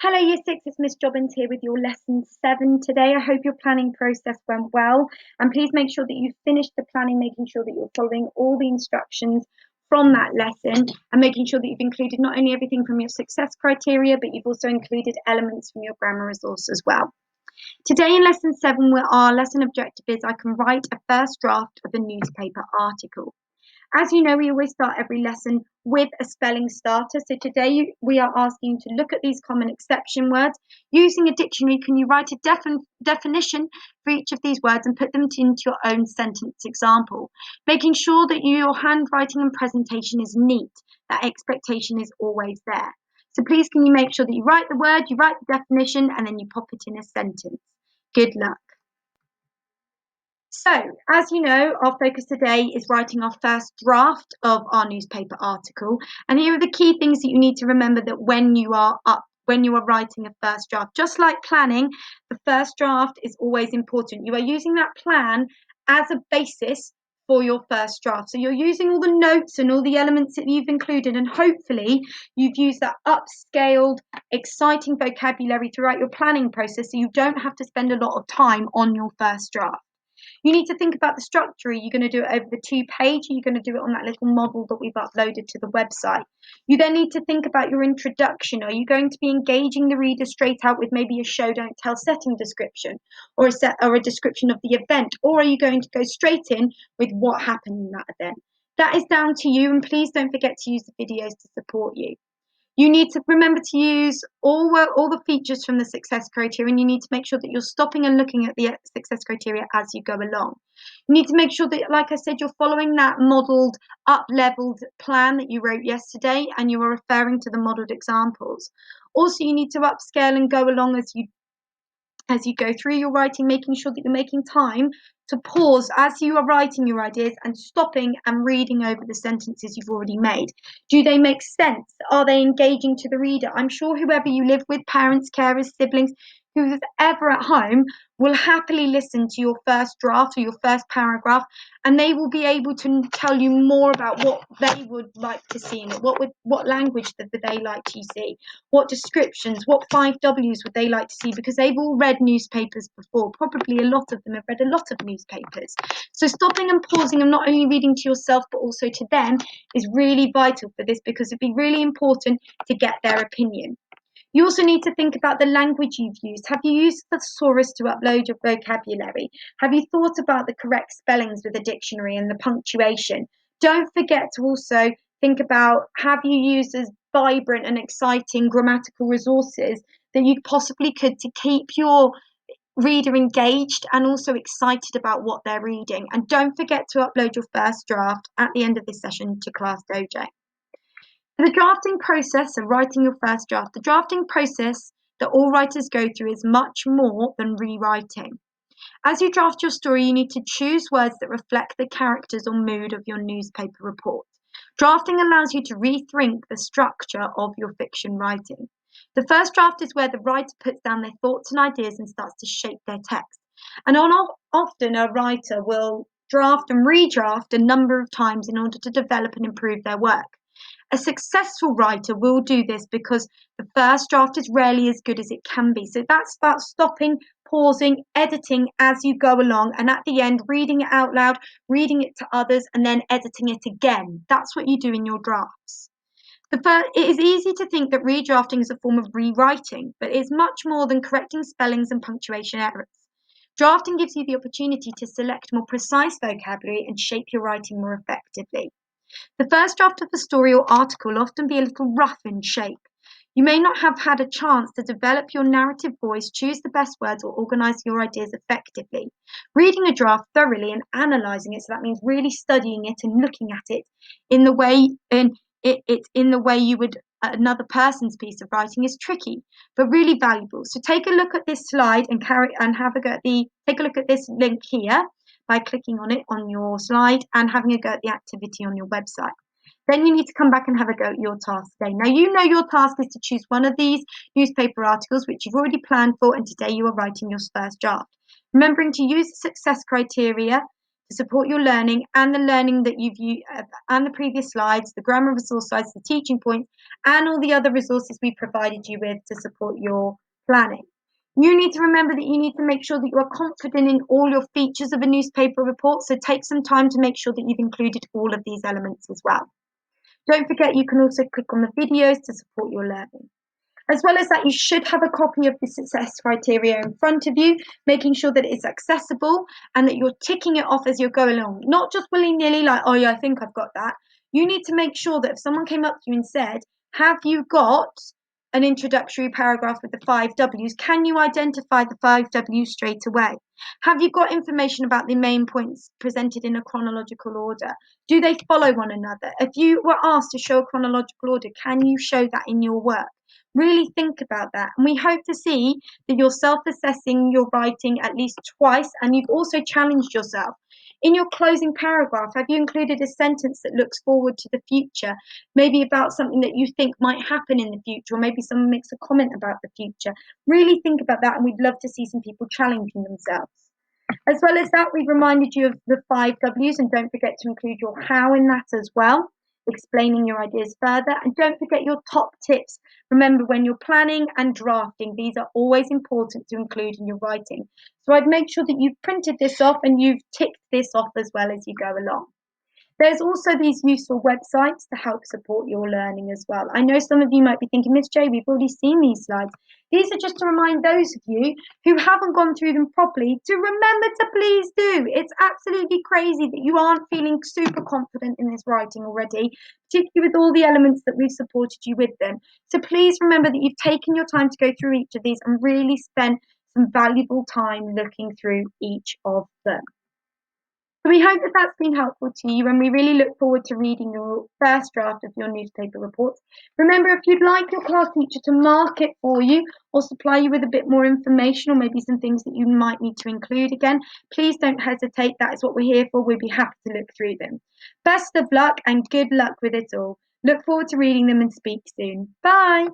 Hello Year 6, it's Miss Jobbins here with your Lesson 7 today. I hope your planning process went well, and please make sure that you've finished the planning, making sure that you're following all the instructions from that lesson and making sure that you've included not only everything from your success criteria, but you've also included elements from your grammar resource as well. Today in Lesson 7, where our lesson objective is I can write a first draft of a newspaper article. As you know, we always start every lesson with a spelling starter. So today we are asking you to look at these common exception words. Using a dictionary, can you write a definition for each of these words and put them into your own sentence example? Making sure that your handwriting and presentation is neat. That expectation is always there. So please can you make sure that you write the word, you write the definition, and then you pop it in a sentence. Good luck. So, as you know, our focus today is writing our first draft of our newspaper article. And here are the key things that you need to remember that when you are writing a first draft, just like planning, the first draft is always important. You are using that plan as a basis for your first draft. So you're using all the notes and all the elements that you've included, and hopefully you've used that upscaled, exciting vocabulary throughout your planning process so you don't have to spend a lot of time on your first draft. You need to think about the structure. Are you going to do it over the 2-page? Are you going to do it on that little model that we've uploaded to the website? You then need to think about your introduction. Are you going to be engaging the reader straight out with maybe a show don't tell setting description or a description of the event? Or are you going to go straight in with what happened in that event? That is down to you, and please don't forget to use the videos to support you. You need to remember to use all the features from the success criteria, and you need to make sure that you're stopping and looking at the success criteria as you go along. You need to make sure that, like I said, you're following that modelled, up-leveled plan that you wrote yesterday, and you are referring to the modelled examples. Also, you need to upscale and go along as you go through your writing, making sure that you're making time to pause as you are writing your ideas and stopping and reading over the sentences you've already made. Do they make sense? Are they engaging to the reader? I'm sure whoever you live with, parents, carers, siblings, who's ever at home, will happily listen to your first draft or your first paragraph, and they will be able to tell you more about what they would like to see in it. What language would they like to see? What descriptions? What 5 W's would they like to see? Because they've all read newspapers before. Probably a lot of them have read a lot of newspapers. So stopping and pausing and not only reading to yourself but also to them is really vital for this, because it'd be really important to get their opinion. You also need to think about the language you've used. Have you used the thesaurus to upload your vocabulary? Have you thought about the correct spellings with a dictionary and the punctuation? Don't forget to also think about, have you used as vibrant and exciting grammatical resources that you possibly could to keep your reader engaged and also excited about what they're reading? And don't forget to upload your first draft at the end of this session to Class Dojo. The drafting process of writing your first draft, the drafting process that all writers go through is much more than rewriting. As you draft your story, you need to choose words that reflect the characters or mood of your newspaper report. Drafting allows you to rethink the structure of your fiction writing. The first draft is where the writer puts down their thoughts and ideas and starts to shape their text. And often a writer will draft and redraft a number of times in order to develop and improve their work. A successful writer will do this because the first draft is rarely as good as it can be. So that's about stopping, pausing, editing as you go along, and at the end, reading it out loud, reading it to others, and then editing it again. That's what you do in your drafts. It is easy to think that redrafting is a form of rewriting, but it's much more than correcting spellings and punctuation errors. Drafting gives you the opportunity to select more precise vocabulary and shape your writing more effectively. The first draft of a story or article will often be a little rough in shape. You may not have had a chance to develop your narrative voice, choose the best words, or organise your ideas effectively. Reading a draft thoroughly and analysing it, so that means really studying it and looking at it in the way you would another person's piece of writing, is tricky but really valuable. So take a look at this slide and take a look at this link here by clicking on it on your slide and having a go at the activity on your website. Then you need to come back and have a go at your task today. Now you know your task is to choose one of these newspaper articles which you've already planned for, and today you are writing your first draft. Remembering to use the success criteria, to support your learning and the learning that you've used and the previous slides, the grammar resource slides, the teaching points, and all the other resources we provided you with to support your planning. You need to remember that you need to make sure that you are confident in all your features of a newspaper report, so take some time to make sure that you've included all of these elements as well. Don't forget you can also click on the videos to support your learning. As well as that, you should have a copy of the success criteria in front of you, making sure that it's accessible and that you're ticking it off as you go along. Not just willy-nilly like, oh yeah, I think I've got that. You need to make sure that if someone came up to you and said, have you got an introductory paragraph with the 5 W's, can you identify the 5 W's straight away? Have you got information about the main points presented in a chronological order? Do they follow one another? If you were asked to show a chronological order, can you show that in your work? Really think about that. And we hope to see that you're self-assessing your writing at least twice and you've also challenged yourself. In your closing paragraph, have you included a sentence that looks forward to the future, maybe about something that you think might happen in the future, or maybe someone makes a comment about the future? Really think about that, and we'd love to see some people challenging themselves. As well as that, we've reminded you of the 5 W's, and don't forget to include your how in that as well, explaining your ideas further. And don't forget your top tips. Remember, when you're planning and drafting, these are always important to include in your writing. So I'd make sure that you've printed this off and you've ticked this off as well as you go along. There's also these useful websites to help support your learning as well. I know some of you might be thinking, Miss J, we've already seen these slides. These are just to remind those of you who haven't gone through them properly to remember to please do. It's absolutely crazy that you aren't feeling super confident in this writing already, particularly with all the elements that we've supported you with them. So please remember that you've taken your time to go through each of these and really spent some valuable time looking through each of them. So we hope that that's been helpful to you, and we really look forward to reading your first draft of your newspaper reports. Remember, if you'd like your class teacher to mark it for you or supply you with a bit more information or maybe some things that you might need to include again, please don't hesitate. That is what we're here for. We'd be happy to look through them. Best of luck and good luck with it all. Look forward to reading them and speak soon. Bye.